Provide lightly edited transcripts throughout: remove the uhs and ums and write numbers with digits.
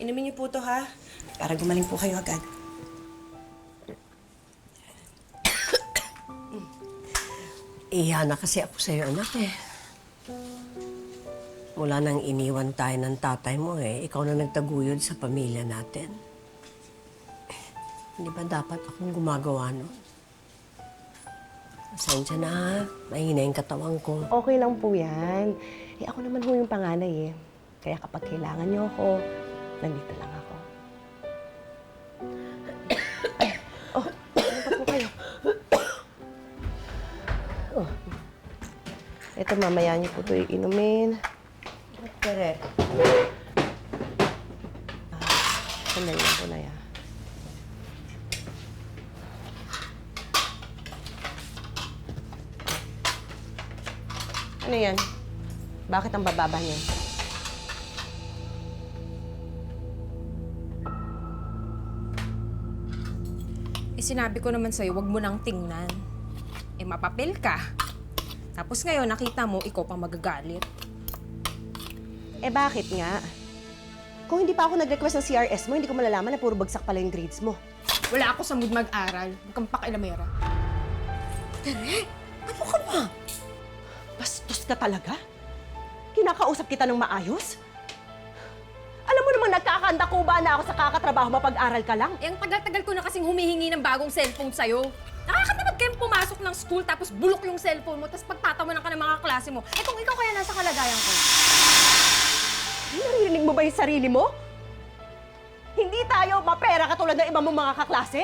Inumin niyo po to, ha? Para gumaling po kayo agad. Iha na kasi ako sa'yo, anak eh. Mula nang iniwan tayo ng tatay mo ikaw na nagtaguyod sa pamilya natin. Hindi ba dapat akong gumagawa nun? Pasensya na ha, mahina yung katawan ko. Okay lang po yan. Ako naman ho yung panganay eh. Kaya kapag kailangan niyo ako, nandito lang ako. Oh, ano pa po kayo? Oh. Ito, mamaya niyo po ito iinumin. Tere, Sandali lang po na yan. Ano yan? Bakit ang bababa niya? Sinabi ko naman sa'yo, wag mo nang tingnan. Mapapil ka. Tapos ngayon, nakita mo, ikaw pang magagalit. Bakit nga? Kung hindi pa ako nag-request ng CRS mo, hindi ko malalaman na puro bagsak pala yung grades mo. Wala ako sa mood mag-aral. Huwag kang pakialamera. Tere, ano ka ba? Bastos ka talaga? Kinakausap kita ng maayos? Alam mo namang nagkakanda-kuba na ako sa kakatrabaho, mapag-aral ka lang. Ang tagal-tagal ko na kasing humihingi ng bagong cellphone sa'yo. Nakakatamad kayong pumasok ng school tapos bulok yung cellphone mo tapos pagtatawanan ka ng mga klase mo. Kung ikaw kaya nasa kalagayan ko. Naririnig mo ba yung sarili mo? Hindi tayo mapera katulad ng ibang mong mga kaklase.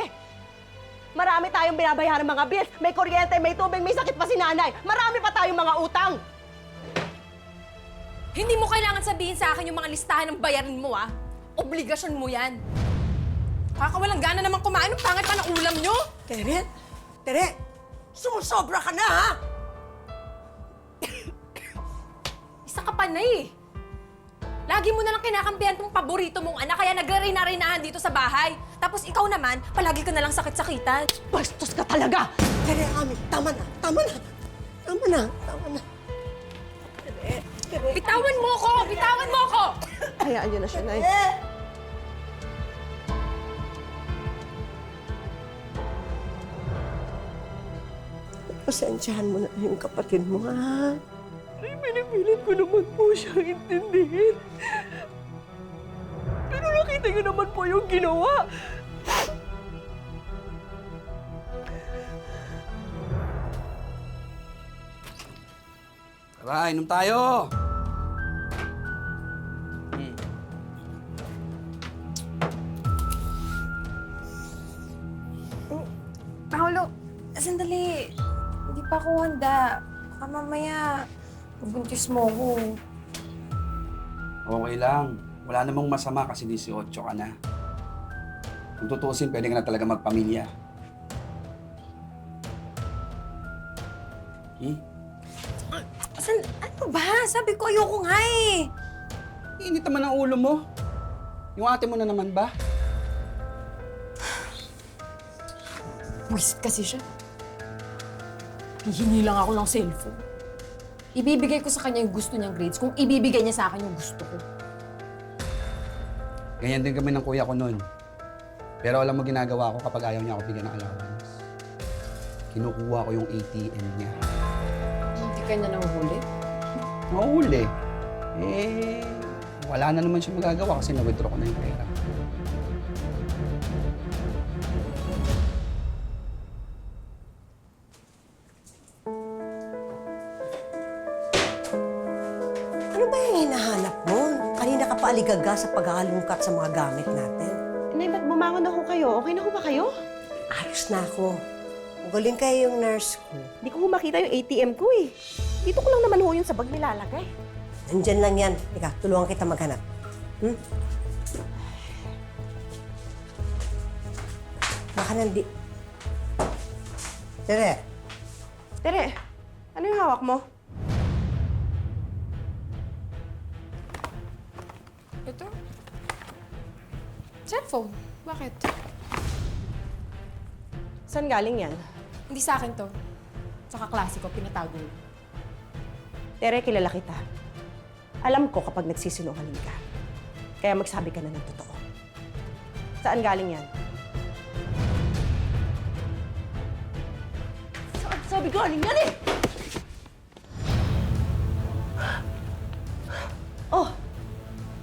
Marami tayong binabayaran ng mga bills. May kuryente, may tubig, may sakit pa si nanay. Marami pa tayong mga utang. Hindi mo kailangan sabihin sa akin yung mga listahan ng bayarin mo, ah. Obligasyon mo yan. Kakawalang gana naman kumain. Ang pangit pa ng ulam nyo. Tere, sumusobra ka na ha! Isa ka pa na eh. Lagi mo na lang kinakampihan tong paborito mong anak, kaya nagre-rina-rinahan dito sa bahay. Tapos ikaw naman, palagi ka na lang sakit-sakitan. Bastos ka talaga! Tere, Ami, tama na, tama na. Tama na, tama na. Bitawan mo ko! Bitawan mo ko! Hayaan niyo na siya, Nay. Pasensyahan mo na yung kapatid mo, ha? Ay, pinipilit ko naman po siyang intindihin. Pero nakita niyo naman po yung ginawa. Tara, inom tayo! Paolo, sandali. Hindi pa ako handa. Baka mamaya, mabuntis mo ako. Okay lang. Wala namang masama kasi 18 ka na. Kung tutusin, pwede ka na talaga magpamilya. Ano ba? Sabi ko ayoko nga eh. Init naman ang ulo mo. Yung ate mo na naman ba? Wisit kasi siya. Hihingi lang ako ng cellphone. Ibibigay ko sa kanya yung gusto niyang grades kung ibibigay niya sa akin yung gusto ko. Ganyan din kami ng kuya ko noon. Pero alam mo ginagawa ko kapag ayaw niya ako bigyan ng allowance. Kinukuha ko yung ATM niya. Hindi ka niya nanghuli? Mahuli. Wala na naman siya magagawa kasi na-withdraw ko na yung pera. Ano ba yung hinahanap mo? Kanina ka pa aligaga sa paghahalungkat sa mga gamit natin. Nay, ba't bumangon na ho kayo? Okay na ho ba kayo? Ayos na ako. Magaling kayo yung nurse ko. Hindi ko ho makita yung ATM ko eh. Dito ko lang naman ho yung sa bag nilalagay. Nandyan lang yan. Ika, tulungan kita maghanap. Baka nandi... Tere, Tere, ano yung hawak mo? Ito? Cellphone. Bakit? Saan galing yan? Hindi sa akin to. Sa kaklase ko, pinatago yun. Tere, kilala kita. Alam ko kapag nagsisinungaling ka. Kaya magsabi ka na ng totoo. Saan galing yan? Saan sabi galing yan eh? Oh,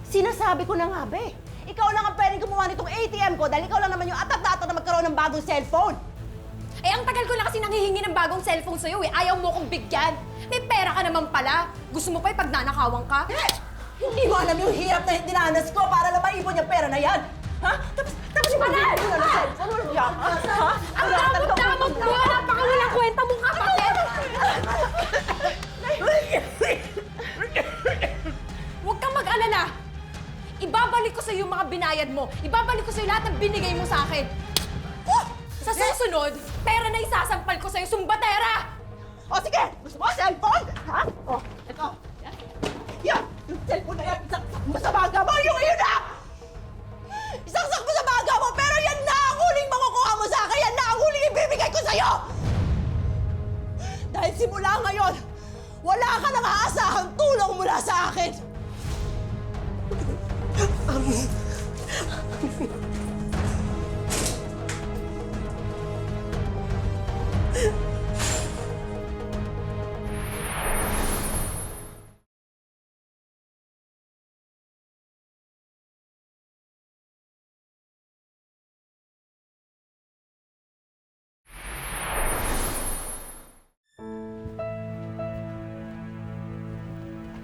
sinasabi ko na nga ba eh. Ikaw lang ang pwedeng gumawa nitong ATM ko dahil ikaw lang naman yung atat na atat na magkaroon ng bagong cellphone. Eh, ang tagal ko na kasi nanghihingi ng bagong cellphone sa'yo eh. Ayaw mo kong bigyan. May pera ka naman pala. Gusto mo pa ipagnanakawan ka? Eh, hindi mo alam yung hirap na dinanas ko para lang maipon yung pera na yan. Ha? Tapos yung pagkakas mo na ng cellphone. Ano yan? Ha? Ang damot-damot mo! Napakawalang kwenta mong kapatid! Huwag kang mag-alala. Ibabalik ko sa'yo yung mga binayad mo. Ibabalik ko sa'yo lahat ng binigay mo sa akin. Sa susunod, pera na isasampal ko sa'yo, sumbatera! O sige, gusto mo cellphone? Ha? O, ito. Yan, yung cellphone na yan, isaksak mo sa baga mo, yung iyon na! Isaksak mo sa baga mo, pero yan na ang huling makukuha mo sa akin, yan na ang huling ibibigay ko sa'yo! Dahil simula ngayon, wala ka nang aasahang tulong mula sa akin!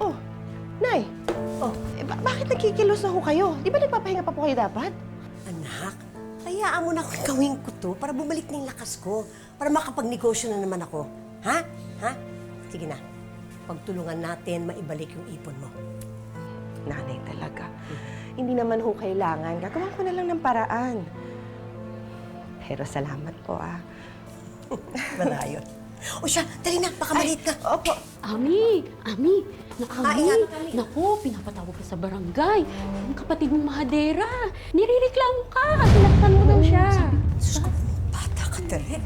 Oh, Nay. Oh, bakit nagkikilos na ho kayo? Di ba nagpapahinga pa po kayo dapat? Anak, hayaan mo na akong gawin ko to para bumalik na yung lakas ko. Para makapagnegosyo na naman ako. Ha? Ha? Sige na. Pagtulungan natin, maibalik yung ipon mo. Nanay talaga. Hindi naman ho kailangan. Gagawa ko na lang ng paraan. Pero salamat po, ah. Manayon. O siya, dali na, baka maliit ka. Opo. Ami! Ami! ingat. Naku, pinapatawag ka sa barangay. Ang kapatid mong mahadera. Nirereklamo ka. Sinaktan mo daw siya. Diyos ko, bata ka, Tere.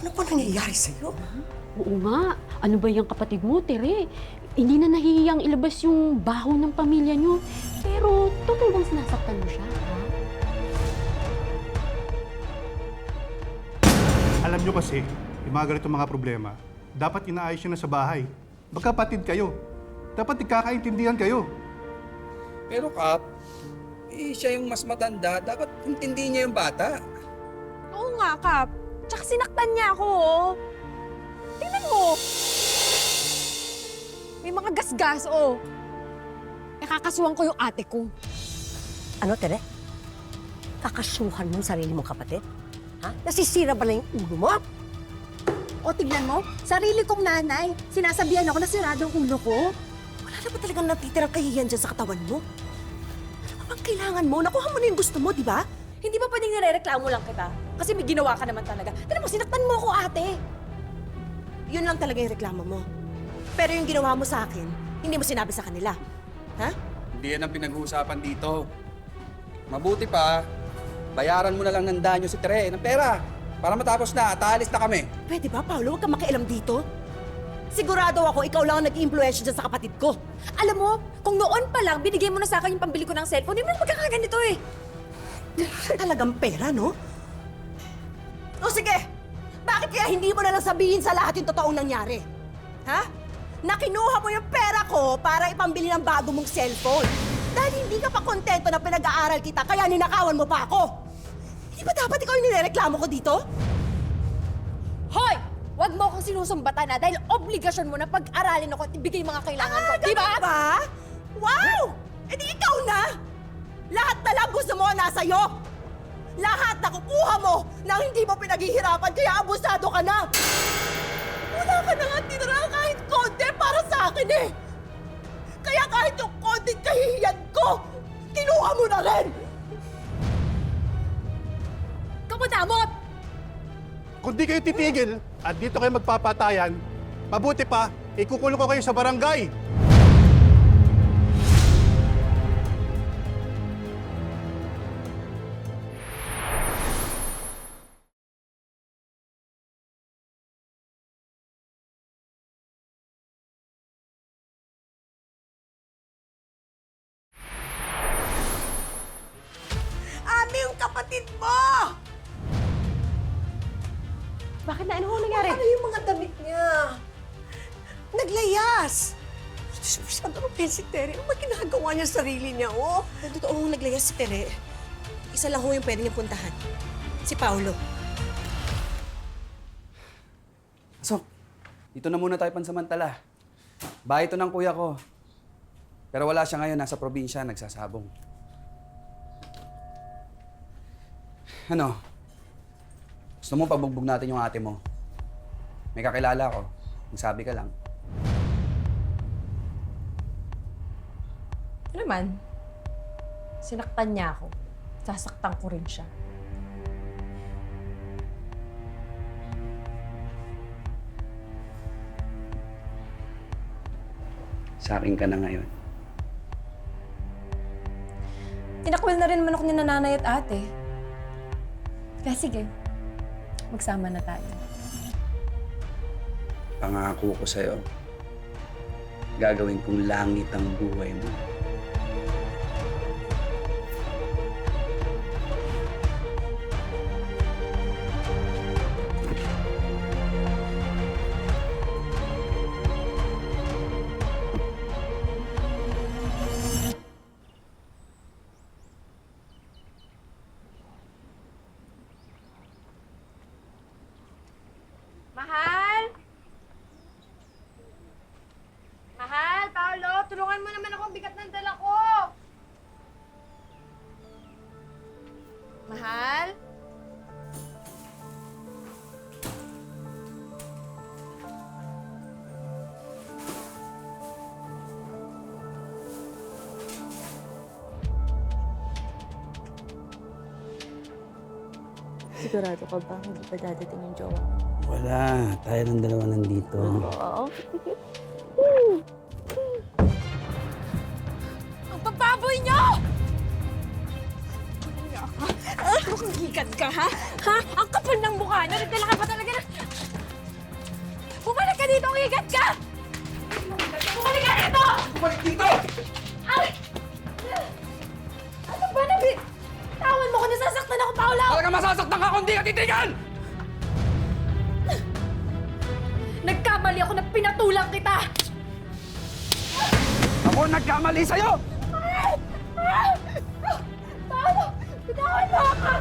Ano pa nangyayari sa'yo? Oo nga. Ano ba yung kapatid mo, Tere? Hindi na nahihiyang ilabas yung baho ng pamilya niyo. Pero, totoo bang sinasaktan mo siya, ha? Alam nyo kasi, yung mga ganitong mga problema, dapat inaayos nyo na sa bahay. Magkapatid kayo. Dapat ikakaintindihan kayo. Pero Kap, siya yung mas matanda. Dapat intindihin niya yung bata. Oo nga, Kap. Tsaka sinaktan niya ako, oh. Tingnan mo. May mga gasgas, oh. Nakakasuhan ko yung ate ko. Ano, Tere? Kakasuhan mo ang sarili mong kapatid? Ha? Nasisira ba na yung ulo mo? O tignan mo, sarili kong nanay. Sinasabihan ako na sirado ang ulo ko. Wala na ba talagang natitirang kahihiyan dyan sa katawan mo? Ano ba bang kailangan mo? Nakuha mo na yung gusto mo, di ba? Hindi ba pwedeng nirereklamo lang kita? Kasi may ginawa ka naman talaga. Tignan mo, sinaktan mo ako, ate. Yun lang talaga yung reklamo mo. Pero yung ginawa mo sa akin, hindi mo sinabi sa kanila. Ha? Hindi yan ang pinag-uusapan dito. Mabuti pa, bayaran mo na lang ng danyo si Tere ng pera. Para matapos na at aalis na kami. Pwede ba, Paolo? Huwag kang makialam dito. Sigurado ako, ikaw lang ang nag-i-influensya dyan sa kapatid ko. Alam mo, kung noon pa lang, binigay mo na sa akin yung pambili ko ng cellphone, di mo na magkakaganito eh. Talagang pera, no? O sige, bakit kaya hindi mo na lang sabihin sa lahat yung totoong nangyari? Ha? Nakinuha mo yung pera ko para ipambili ng bago mong cellphone. Dahil hindi ka pa kontento na pinag-aaral kita, kaya ninakawan mo pa ako. Hindi ba dapat ikaw yung nirereklamo ko dito? Hoy! Huwag mo akong sinusumbatan na dahil obligasyon mo na pag-aralin ako at ibigay yung mga kailangan ko. Di ba? Ganun ba? Wow! E di ikaw na! Lahat na lang gusto mo nasa'yo! Lahat na kukuha mo nang hindi mo pinaghihirapan kaya abusado ka na! Wala ka na nga tinira kahit konti para sa akin eh! Kaya kahit yung konting kahihiyan ko, kinuha mo na rin! Kamadamot! Kung di kayo titigil at dito kayo magpapatayan, mabuti pa, ikukulong ko kayo sa barangay. kapatid mo! Bakit na? Ano ho nangyari? Ano yung mga damit niya? Naglayas! Diyos mo, saan ano si Tere? Ano ba ginagawa niya sa sarili niya, oh? Totoo naglayas si Tere. Isa lang ho yung pwede niyang puntahan. Si Paolo. So, dito na muna tayo pansamantala. Bahay ito ng kuya ko. Pero wala siya ngayon, nasa probinsya, nagsasabong. Ano? Gusto mo pagbugbog natin yung ate mo? May kakilala ko. Magsabi ka lang. Ano naman? Sinaktan niya ako. Sasaktan ko rin siya. Sa akin ka na ngayon. Tinakwil na rin naman ako ni nanay at ate. Kaya sige, magsama na tayo. Pangako ko sa'yo, gagawin kong langit ang buhay mo. Mahal! Mahal, Paolo, tulungan mo naman ako, bigat ng dala ko! Mahal? Sigurado ka ba hindi pa dadating yung jowa mo? Wala, tayo ng dalawa nandito. Oo. Ang pababoy niyo! Ang hikat ka, ha? Ha? Ang kapal ng mukha niyo. Nagdala ka pa talaga na... Bumalik ka dito! Ang hikat ka! Bumalik ka dito! Bumalik dito! Ay! Ano ba? Tawan mo ko, nasasaktan ako, Paolo! Talaga masasaktan ka kung di ka titigan! Nagkamali ako na pinatulang kita! Ako nagkamali sa'yo! Paolo! Bitawan mo ako!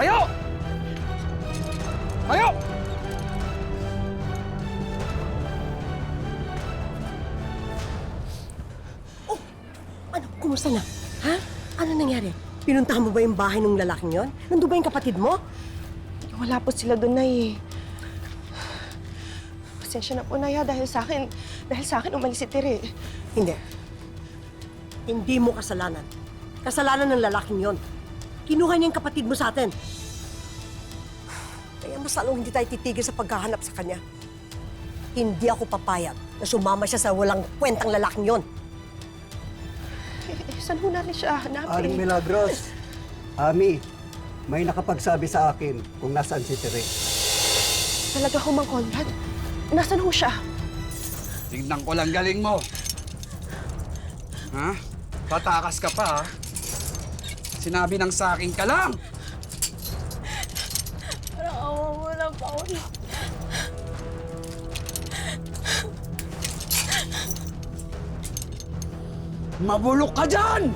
Tayo! Tayo! Ano, kumusta na? Ha? Ano nangyari? Pinuntahan mo ba yung bahay ng lalaking yon? Nandun ba yung kapatid mo? Wala po sila doon, Nay. Pasensya na po, Nay, dahil sa akin umalis si Tere. Hindi. Hindi mo kasalanan. Kasalanan ng lalaking yon. Kinuha niya yung kapatid mo sa atin. Kaya mas lalong hindi tayo titigil sa paghahanap sa kanya. Hindi ako papayag na sumama siya sa walang kwentang lalaking yon. Saan ho natin siya hanapin? Aling Milagros, Ami, may nakapagsabi sa akin kung nasaan si Tere. Talaga ho, Mang Conrad? Nasaan ho siya? Tignan ko lang galing mo. Ha? Tatakas ka pa, ha? Sinabi ng sakin ka lang! Parang awa mo na, Paolo. Mabulok ka dyan!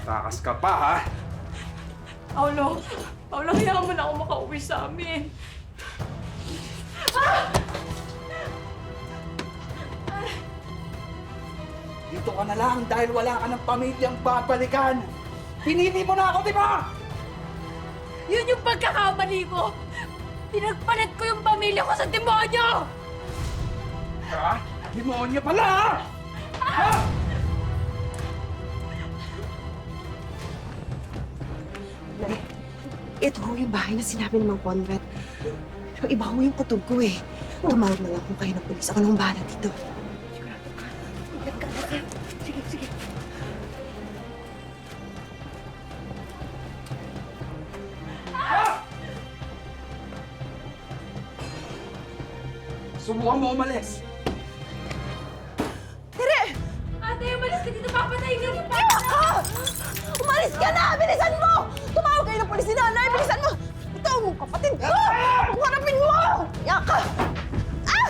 Tatakas ka pa, ha? Paolo, hayaan mo na ako makauwi sa amin. Dito ka na lang dahil wala ka ng pamilyang babalikan. Pinili mo na ako, di ba? Yun yung pagkakamali ko! Pinagpalit ko yung pamilya ko sa demonyo! Ha? Demonyo pala, ha? Ha? Nay, ito ho yung bahay na sinabi ng mga Conrad. Pero iba ho yung kutob ko eh. Tumawag na lang kung kayo ng pulis. Ako nang bahala dito. Sige, sige. Subukan mo umalis. Ate, umalis ka dito! Papatayin ka mo! Umalis ka na! Bilisan mo! Tumawag kayo ng pulis ni nanay! Bilisan mo! Ito ang mong kapatid ko! Harapin mo! Yaka! Ah!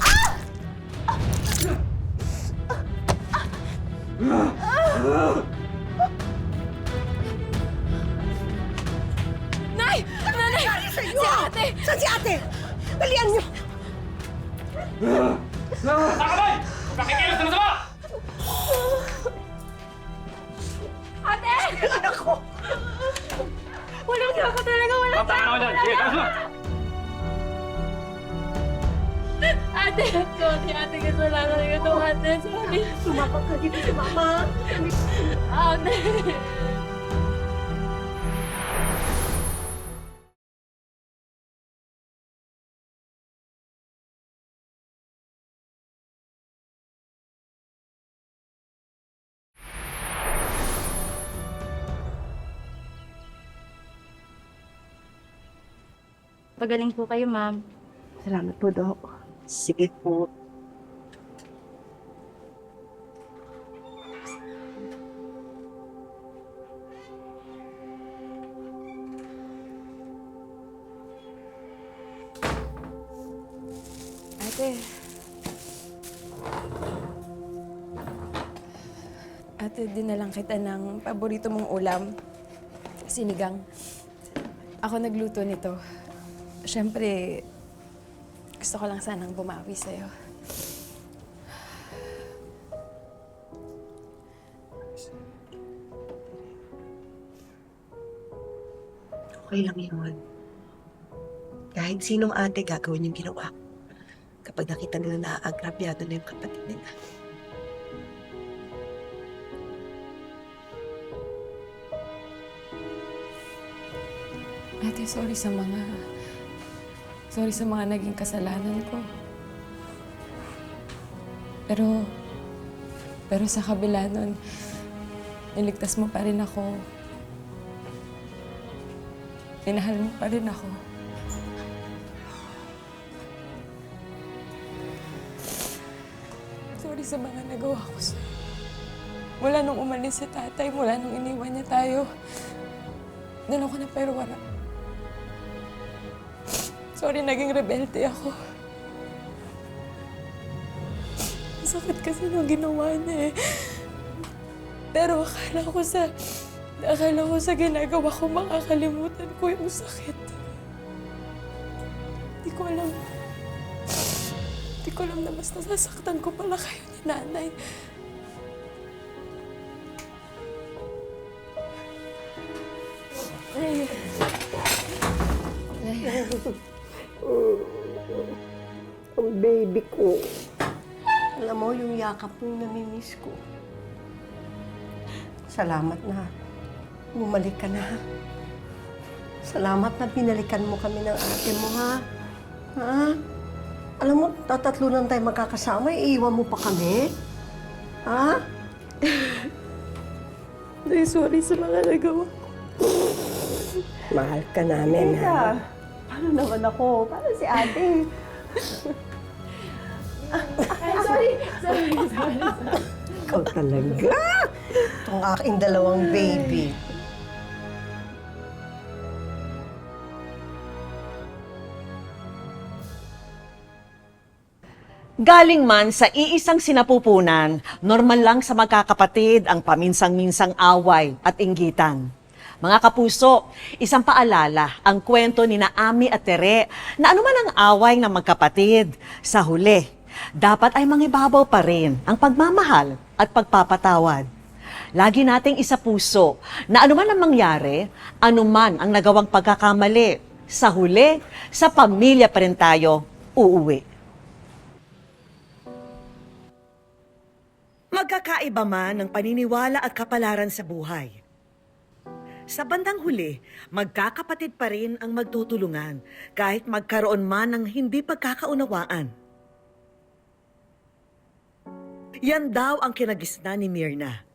Ah! Nay! Nanay! Si ate! Saan si ate? Dalian niyo! Ate! Ako! Walang niya ka talaga! Walang niya ka! Ate! Sorry, ate. Kasalanan ko ito, ate. Sorry. Sumapa ka dito si Mama. Ate! Pagaling po kayo, ma'am. Salamat po, Dok. Sige po. Ate, dinalang kita ng paborito mong ulam. Sinigang. Ako nagluto nito. Siyempre, gusto ko lang sanang bumawi sa'yo. Okay lang yun. Kahit sinong ate gagawin yung ginawa ko. Kapag nakita nila na aagrabyado na yung kapatid nila. Ate, sorry sa mga naging kasalanan ko. Pero sa kabila nun, niligtas mo pa rin ako. Minahal mo pa rin ako. Sorry sa mga nagawa ko sa'yo. Mula nung umalis si tatay, mula nung iniwan niya tayo, doon ako naperwara. Sorry, naging rebelde ako. Sakit kasi nung ginawa niya eh. Pero akala ko sa ginagawa ko, makakalimutan ko yung sakit. Di ko alam na mas nasasaktan ko pala kayo ni nanay. Ang baby ko. Alam mo, yung yakap mo yung namimiss ko. Salamat na. Bumalik ka na. Salamat na binalikan mo kami ng ate mo, ha? Ha? Alam mo, tatatlo lang tayo magkakasama, iiwan mo pa kami? Ha? Nay, sorry sa mga nagawa ko. Mahal ka namin, ha? Paano naman ako? Paano si ate? Sorry. Ikaw talaga. Itong aking dalawang baby. Galing man sa iisang sinapupunan, normal lang sa magkakapatid ang paminsang-minsang away at inggitan. Mga kapuso, isang paalala ang kwento ni Ami at Tere na anuman ang away ng magkapatid, sa huli, dapat ay mangibabaw pa rin ang pagmamahal at pagpapatawad. Lagi nating isa puso na anuman ang mangyari, anuman ang nagawang pagkakamali, sa huli, sa pamilya pa rin tayo uuwi. Magkakaiba man ang paniniwala at kapalaran sa buhay. Sa bandang huli, magkakapatid pa rin ang magtutulungan kahit magkaroon man ng hindi pagkakaunawaan. Yan daw ang kinagisna ni Myrna.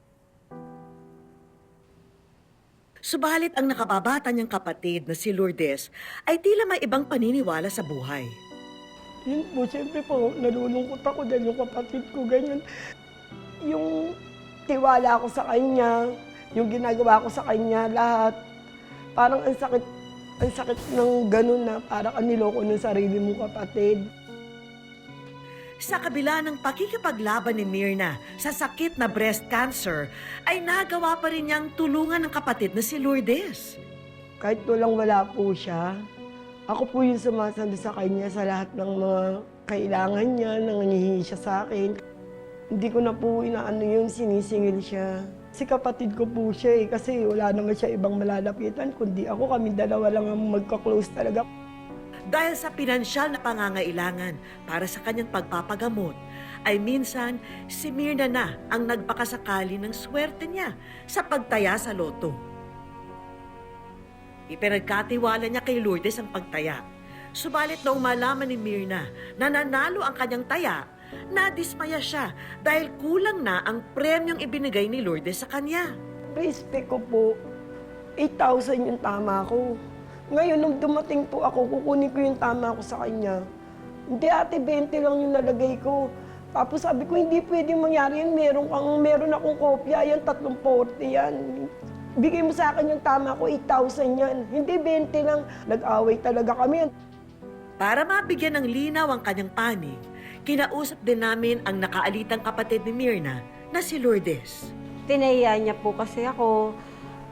Subalit ang nakababata niyang kapatid na si Lourdes ay tila may ibang paniniwala sa buhay. Yun po, siyempre po, nalulungkot ako dahil yung kapatid ko ganyan. Yung tiwala ko sa kanya, yung ginagawa ko sa kanya, lahat. Parang ang sakit ng ganun na parang niloko ng sarili mong kapatid. Sa kabila ng pakikipaglaban ni Myrna sa sakit na breast cancer, ay nagawa pa rin niyang tulungan ng kapatid na si Lourdes. Kahit wala po siya, ako po yung sumasando sa kanya sa lahat ng mga kailangan niya, nangingihingi siya sa akin. Hindi ko na po inaano yun, sinisingil siya. Si kapatid ko po siya kasi wala naman siya ibang malalapitan, kundi ako, kami dalawa lang ang magka-close talaga. Dahil sa pinansyal na pangangailangan para sa kanyang pagpapagamot, ay minsan si Myrna na ang nagpakasakali ng swerte niya sa pagtaya sa loto. Ipinagkatiwala niya kay Lourdes ang pagtaya. Subalit noong malaman ni Myrna na nanalo ang kanyang taya, nadismaya siya dahil kulang na ang premyong ibinigay ni Lourdes sa kanya. Respect ko po, 8,000 yung tama ko. Ngayon, nung dumating po ako, kukunin ko yung tama ko sa kanya. Hindi ate, 20 lang yung nalagay ko. Tapos sabi ko, hindi pwedeng mangyari yan. Meron akong kopya, yan, 340 yan. Bigay mo sa akin yung tama ko, 8,000 yan. Hindi 20 lang. Nag-away talaga kami. Para mabigyan ng linaw ang kanyang panig, kinausap din namin ang nakaalitang kapatid ni Myrna na si Lourdes. Tinaya niya po kasi ako.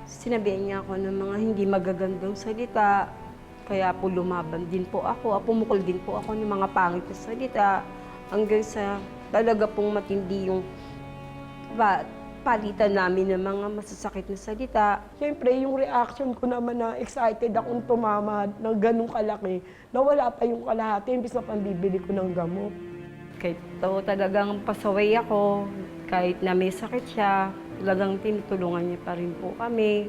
Sinabihan niya ako ng mga hindi magagandang salita. Kaya po lumaban din po ako. Pumukol din po ako ng mga pangit na salita. Hanggang sa talaga pong matindi yung palitan namin ng mga masasakit na salita. Siyempre, yung reaction ko naman na excited akong tumama ng ganung kalaki, na wala pa yung kalahati, imbis na pambibili ko ng gamot. Kahit talagang pasaway ako, kahit na may sakit siya, talagang tinutulungan niya pa rin po kami.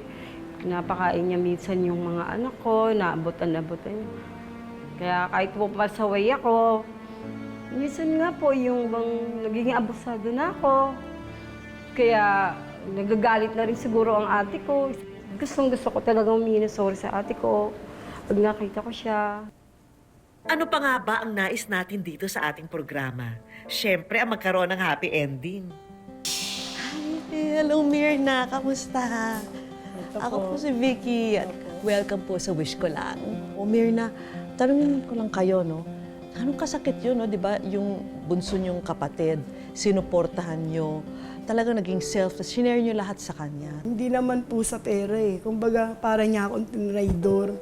Napakain niya minsan yung mga anak ko, naabutan-abutan niya. Kaya kahit po pasaway ako, minsan nga po yung bang naging abusado na ako. Kaya nagagalit na rin siguro ang ate ko. Gustong-gusto ko talagang humingi ng sorry sa ate ko pag nakita ko siya. Ano pa nga ba ang nais natin dito sa ating programa? Siyempre, ang magkaroon ng happy ending. Hello Myrna, kamusta? Ako po si Vicky at welcome po sa Wish Ko Lang. O Myrna, tanungin ko lang kayo, no? Anong kasakit yun, no? Di ba? Yung bunso niyong kapatid, sinuportahan niyo, talagang naging selfless, shinare niyo lahat sa kanya. Hindi naman po sa pera eh. Kumbaga, para niya akong tinraidor.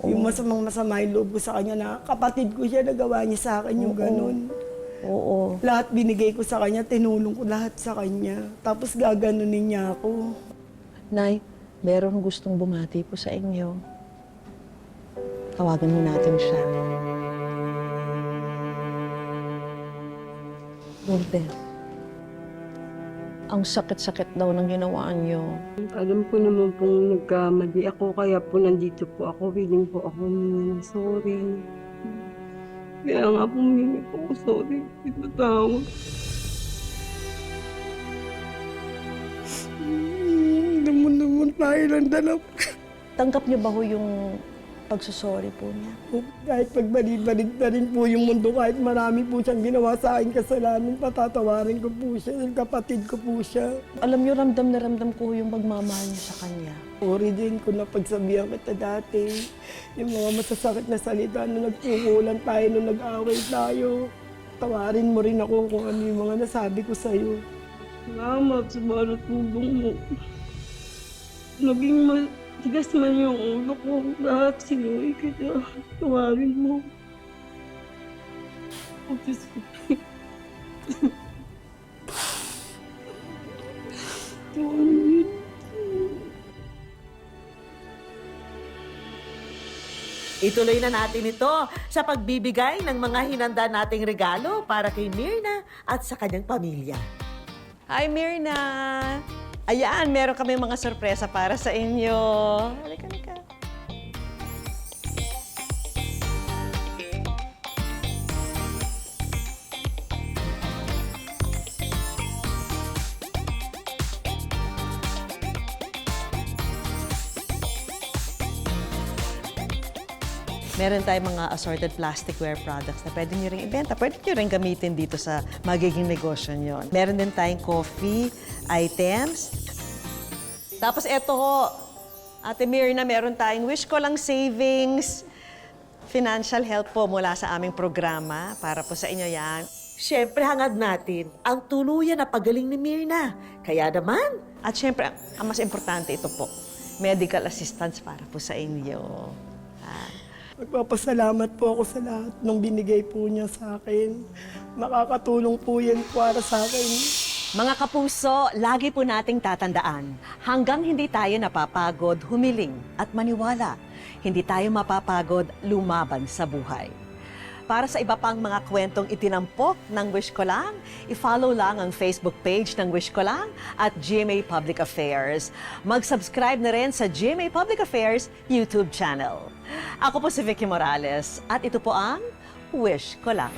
Yung masama yung loob ko sa kanya na kapatid ko siya, nagawa niya sa akin yung ganun. Oo. Lahat binigay ko sa kanya, tinulong ko lahat sa kanya. Tapos gaganunin niya ako. Nay, meron gustong bumati po sa inyo. Tawagan mo natin siya. Lourdes, ang sakit-sakit daw ng ginawa niyo. Alam ko naman pong nagkamali ako, kaya po nandito po ako. Willing po ako humingi ng sorry. Kaya nga po humingi po ako sorry. Itatawag. Hindi mo naman tayo lang dalaw. Tanggap niyo ba ho yung pagsusorry po niya? Kahit pagbalid-balid na rin po yung mundo, kahit marami po siyang ginawa sa akin kasalanan, patatawarin ko po siya, yung kapatid ko po siya. Alam niyo, ramdam na ramdam ko yung pagmamahal niyo sa kanya. Sorry din kung napagsabihan kita dati. Yung mga masasakit na salita na nagkukulan tayo nung nag-away tayo. patawarin mo rin ako kung ano yung mga nasabi ko sa'yo. Salamat sa bawat tulong mo. Naging matigas man yung ulo ko. Lahat sinuwi kita. Tawarin mo. Oh, Diyos ko. Tawarin. Ituloy na natin ito sa pagbibigay ng mga hinanda nating regalo para kay Mirna at sa kanyang pamilya. Hi, Mirna! Ayan, meron kami mga sorpresa para sa inyo. Halika, halika. Meron tayong mga assorted plasticware products na pwede nyo rin ibenta. Pwede nyo rin gamitin dito sa magiging negosyo nyo. Meron din tayong coffee items. Tapos eto ho, Ate Mirna, meron tayong Wish Ko Lang Savings. Financial help po mula sa aming programa. Para po sa inyo yan. Siyempre, hangad natin ang tuluyan na pagaling ni Mirna. Kaya naman. At siyempre, ang mas importante ito po, medical assistance para po sa inyo. Magpapasalamat po ako sa lahat ng binigay po niya sa akin. Makakatulong po yan para sa akin. Mga kapuso, lagi po nating tatandaan, hanggang hindi tayo napapagod, humiling at maniwala, hindi tayo mapapagod lumaban sa buhay. Para sa iba pang mga kwentong itinampok ng Wish Ko Lang, i-follow lang ang Facebook page ng Wish Ko Lang at GMA Public Affairs. Mag-subscribe na rin sa GMA Public Affairs YouTube channel. Ako po si Vicky Morales at ito po ang Wish Ko Lang.